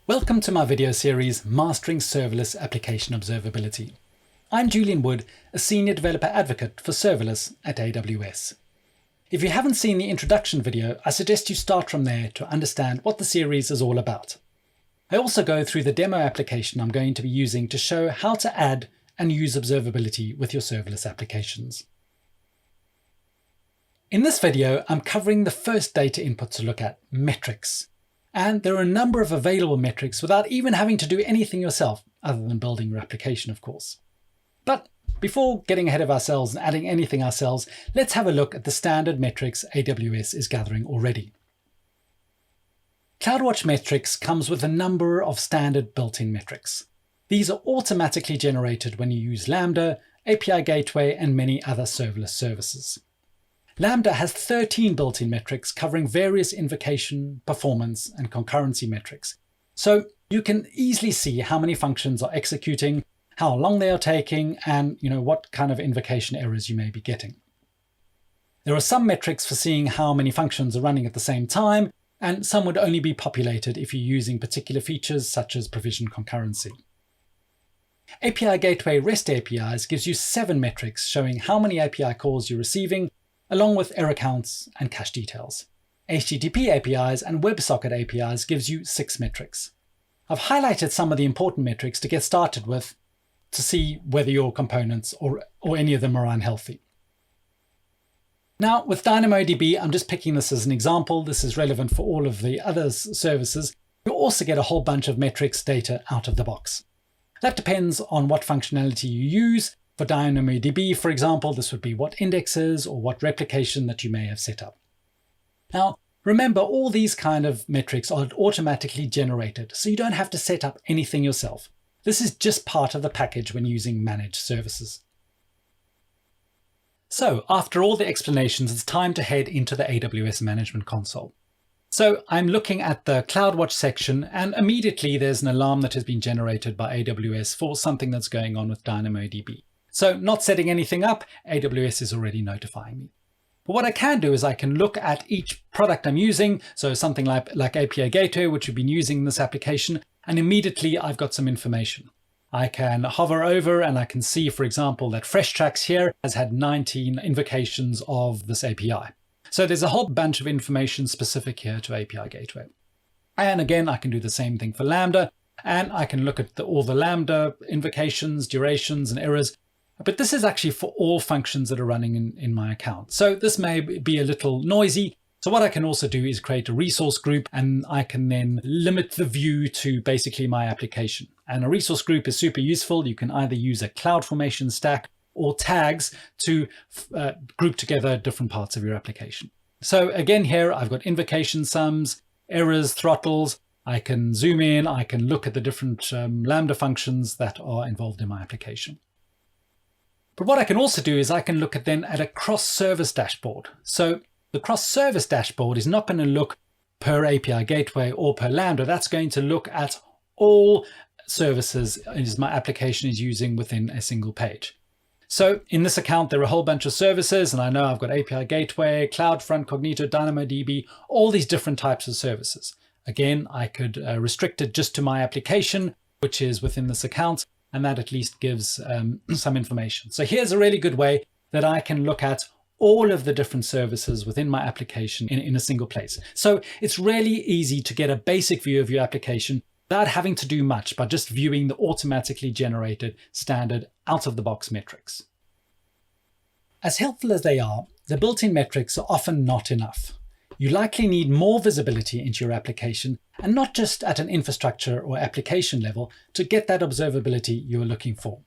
Welcome to my video series, Mastering Serverless Application Observability. I'm Julian Wood, a Senior Developer Advocate for Serverless at AWS. If you haven't seen the introduction video, I suggest you start from there to understand what the series is all about. I also go through the demo application I'm going to be using to show how to add and use observability with your serverless applications. In this video, I'm covering the first data input to look at, metrics. And there are a number of available metrics without even having to do anything yourself, other than building your application, of course. But before getting ahead of ourselves and adding anything ourselves, let's have a look at the standard metrics AWS is gathering already. CloudWatch metrics comes with a number of standard built-in metrics. These are automatically generated when you use Lambda, API Gateway, and many other serverless services. Lambda has 13 built-in metrics covering various invocation, performance, and concurrency metrics. So you can easily see how many functions are executing, how long they are taking, and what kind of invocation errors you may be getting. There are some metrics for seeing how many functions are running at the same time, and some would only be populated if you're using particular features such as provision concurrency. API Gateway REST APIs gives you 7 metrics showing how many API calls you're receiving, along with error counts and cache details. HTTP APIs and WebSocket APIs gives you 6 metrics. I've highlighted some of the important metrics to get started with to see whether your components or any of them are unhealthy. Now with DynamoDB, I'm just picking this as an example. This is relevant for all of the other services. You also get a whole bunch of metrics data out of the box. That depends on what functionality you use. For DynamoDB, for example, this would be what indexes or what replication that you may have set up. Now, remember, all these kind of metrics are automatically generated, so you don't have to set up anything yourself. This is just part of the package when using managed services. So, after all the explanations, it's time to head into the AWS Management Console. So I'm looking at the CloudWatch section, and immediately there's an alarm that has been generated by AWS for something that's going on with DynamoDB. So not setting anything up, AWS is already notifying me. But what I can do is I can look at each product I'm using, so something like API Gateway, which we've been using in this application, and immediately I've got some information. I can hover over and I can see, for example, that FreshTracks here has had 19 invocations of this API. So there's a whole bunch of information specific here to API Gateway. And again, I can do the same thing for Lambda, and I can look at all the Lambda invocations, durations, and errors. But this is actually for all functions that are running in my account. So this may be a little noisy. So what I can also do is create a resource group, and I can then limit the view to basically my application. And a resource group is super useful. You can either use a CloudFormation stack or tags to group together different parts of your application. So again, here I've got invocation sums, errors, throttles. I can zoom in. I can look at the different Lambda functions that are involved in my application. But what I can also do is I can look at a cross-service dashboard. So the cross-service dashboard is not going to look per API Gateway or per Lambda. That's going to look at all services as my application is using within a single page. So in this account, there are a whole bunch of services, and I know I've got API Gateway, CloudFront, Cognito, DynamoDB, all these different types of services. Again, I could restrict it just to my application, which is within this account. And that at least gives some information. So here's a really good way that I can look at all of the different services within my application in a single place. So it's really easy to get a basic view of your application without having to do much, by just viewing the automatically generated standard out-of-the-box metrics. As helpful as they are, the built-in metrics are often not enough. You likely need more visibility into your application, and not just at an infrastructure or application level, to get that observability you're looking for.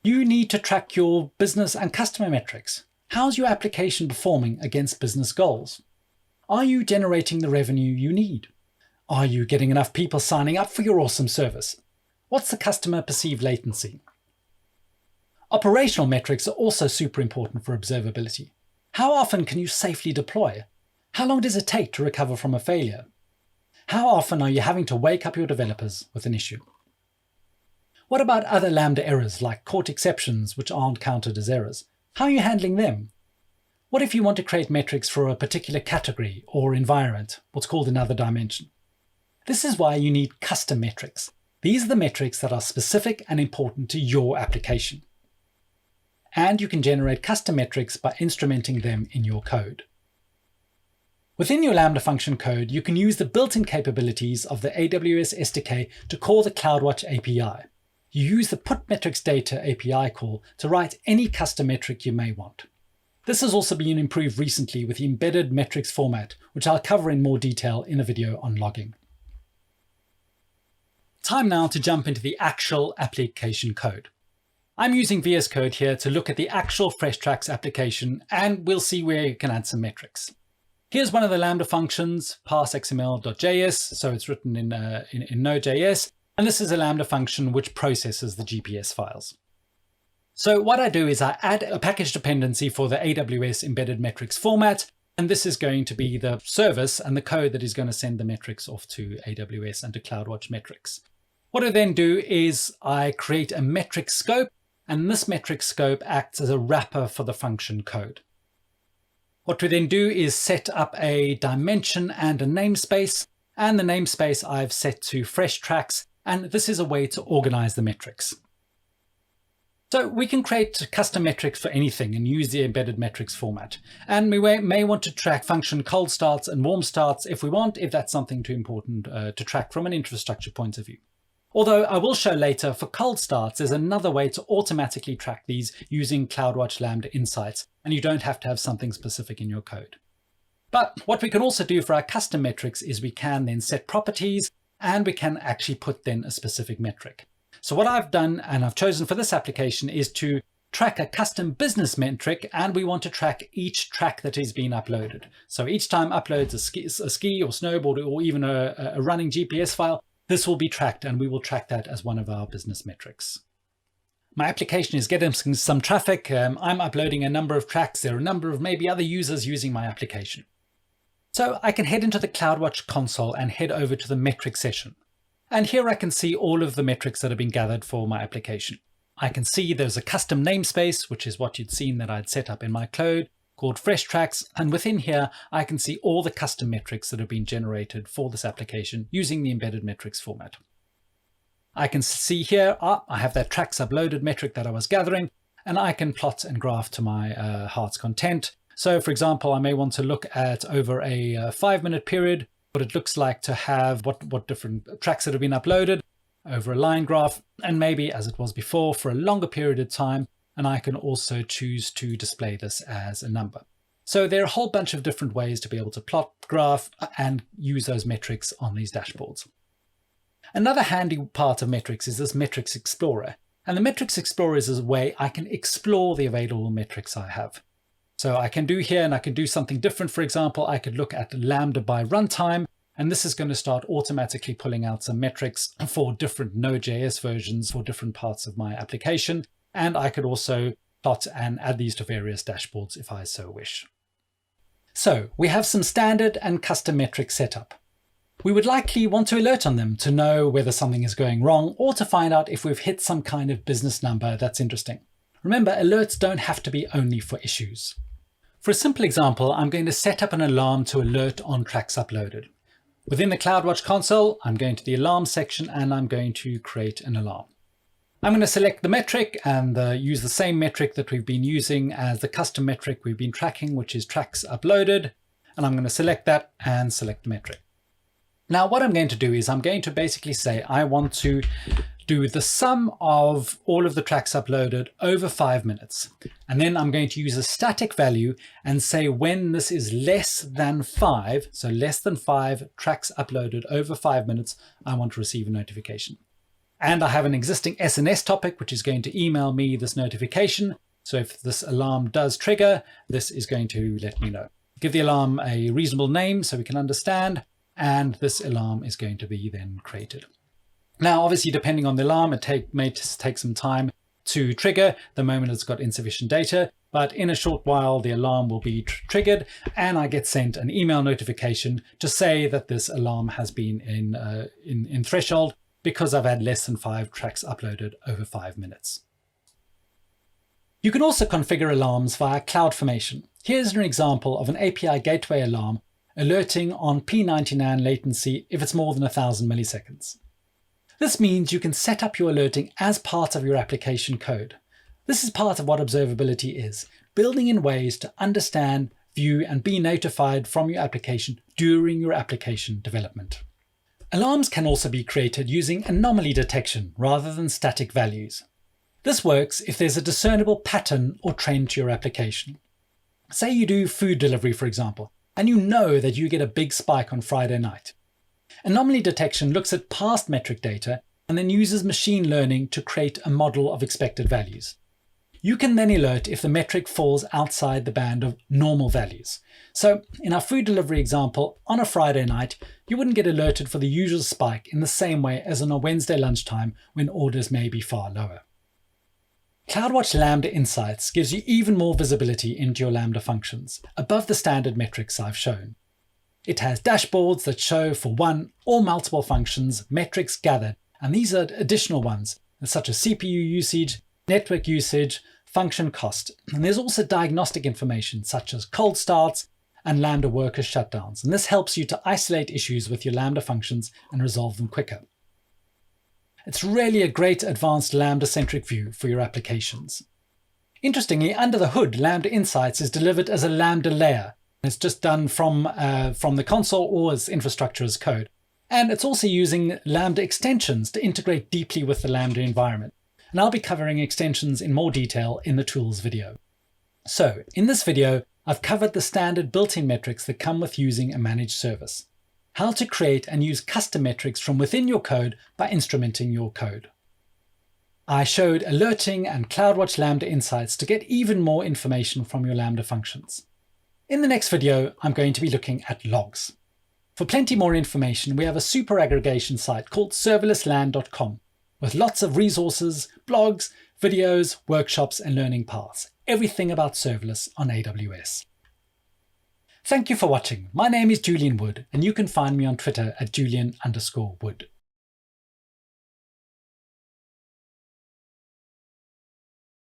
You need to track your business and customer metrics. How's your application performing against business goals? Are you generating the revenue you need? Are you getting enough people signing up for your awesome service? What's the customer perceived latency? Operational metrics are also super important for observability. How often can you safely deploy? How long does it take to recover from a failure? How often are you having to wake up your developers with an issue? What about other Lambda errors like caught exceptions which aren't counted as errors? How are you handling them? What if you want to create metrics for a particular category or environment, what's called another dimension? This is why you need custom metrics. These are the metrics that are specific and important to your application. And you can generate custom metrics by instrumenting them in your code. Within your Lambda function code, you can use the built-in capabilities of the AWS SDK to call the CloudWatch API. You use the putMetricsData API call to write any custom metric you may want. This has also been improved recently with the embedded metrics format, which I'll cover in more detail in a video on logging. Time now to jump into the actual application code. I'm using VS Code here to look at the actual FreshTracks application, and we'll see where you can add some metrics. Here's one of the Lambda functions, parseXML.js, so it's written in Node.js, and this is a Lambda function which processes the GPS files. So what I do is I add a package dependency for the AWS embedded metrics format, and this is going to be the service and the code that is going to send the metrics off to AWS and to CloudWatch metrics. What I then do is I create a metric scope, and this metric scope acts as a wrapper for the function code. What we then do is set up a dimension and a namespace, and the namespace I've set to FreshTracks, and this is a way to organize the metrics. So we can create custom metrics for anything and use the embedded metrics format. And we may want to track function cold starts and warm starts if we want, if that's something too important to track from an infrastructure point of view. Although I will show later, for cold starts, there's another way to automatically track these using CloudWatch Lambda Insights, and you don't have to have something specific in your code. But what we can also do for our custom metrics is we can then set properties, and we can actually put then a specific metric. So what I've done, and I've chosen for this application, is to track a custom business metric, and we want to track each track that is being uploaded. So each time uploads a ski or snowboard or even a running GPS file, this will be tracked, and we will track that as one of our business metrics. My application is getting some traffic. I'm uploading a number of tracks. There are a number of maybe other users using my application. So I can head into the CloudWatch console and head over to the metric session. And here I can see all of the metrics that have been gathered for my application. I can see there's a custom namespace, which is what you'd seen that I'd set up in my code, called FreshTracks, and within here I can see all the custom metrics that have been generated for this application using the embedded metrics format. I can see here, I have that tracks uploaded metric that I was gathering, and I can plot and graph to my heart's content. So for example, I may want to look at over a 5-minute period, what it looks like to have what different tracks that have been uploaded over a line graph, and maybe as it was before for a longer period of time. And I can also choose to display this as a number. So there are a whole bunch of different ways to be able to plot, graph, and use those metrics on these dashboards. Another handy part of metrics is this Metrics Explorer. And the Metrics Explorer is a way I can explore the available metrics I have. So I can do here, and I can do something different. For example, I could look at Lambda by runtime, and this is going to start automatically pulling out some metrics for different Node.js versions for different parts of my application. And I could also plot and add these to various dashboards if I so wish. So we have some standard and custom metrics set up. We would likely want to alert on them to know whether something is going wrong or to find out if we've hit some kind of business number that's interesting. Remember, alerts don't have to be only for issues. For a simple example, I'm going to set up an alarm to alert on tracks uploaded. Within the CloudWatch console, I'm going to the alarm section and I'm going to create an alarm. I'm going to select the metric and use the same metric that we've been using as the custom metric we've been tracking, which is tracks uploaded. And I'm going to select that and select the metric. Now, what I'm going to do is I'm going to basically say I want to do the sum of all of the tracks uploaded over 5 minutes. And then I'm going to use a static value and say when this is less than 5, so less than 5 tracks uploaded over 5 minutes, I want to receive a notification. And I have an existing SNS topic, which is going to email me this notification. So if this alarm does trigger, this is going to let me know. Give the alarm a reasonable name so we can understand, and this alarm is going to be then created. Now, obviously, depending on the alarm, it may take some time to trigger the moment it's got insufficient data, but in a short while, the alarm will be triggered, and I get sent an email notification to say that this alarm has been in threshold, because I've had less than 5 tracks uploaded over 5 minutes. You can also configure alarms via CloudFormation. Here's an example of an API gateway alarm, alerting on P99 latency if it's more than 1,000 milliseconds. This means you can set up your alerting as part of your application code. This is part of what observability is, building in ways to understand, view, and be notified from your application during your application development. Alarms can also be created using anomaly detection rather than static values. This works if there's a discernible pattern or trend to your application. Say you do food delivery, for example, and you know that you get a big spike on Friday night. Anomaly detection looks at past metric data and then uses machine learning to create a model of expected values. You can then alert if the metric falls outside the band of normal values. So in our food delivery example, on a Friday night, you wouldn't get alerted for the usual spike in the same way as on a Wednesday lunchtime when orders may be far lower. CloudWatch Lambda Insights gives you even more visibility into your Lambda functions, above the standard metrics I've shown. It has dashboards that show for one or multiple functions metrics gathered, and these are additional ones, such as CPU usage, network usage, function cost. And there's also diagnostic information such as cold starts and Lambda worker shutdowns. And this helps you to isolate issues with your Lambda functions and resolve them quicker. It's really a great advanced Lambda-centric view for your applications. Interestingly, under the hood, Lambda Insights is delivered as a Lambda layer. It's just done from the console or as infrastructure as code. And it's also using Lambda extensions to integrate deeply with the Lambda environment. And I'll be covering extensions in more detail in the tools video. So in this video, I've covered the standard built-in metrics that come with using a managed service, how to create and use custom metrics from within your code by instrumenting your code. I showed alerting and CloudWatch Lambda Insights to get even more information from your Lambda functions. In the next video, I'm going to be looking at logs. For plenty more information, we have a super aggregation site called serverlessland.com with lots of resources, blogs, videos, workshops, and learning paths. Everything about serverless on AWS. Thank you for watching. My name is Julian Wood, and you can find me on Twitter at Julian_Wood.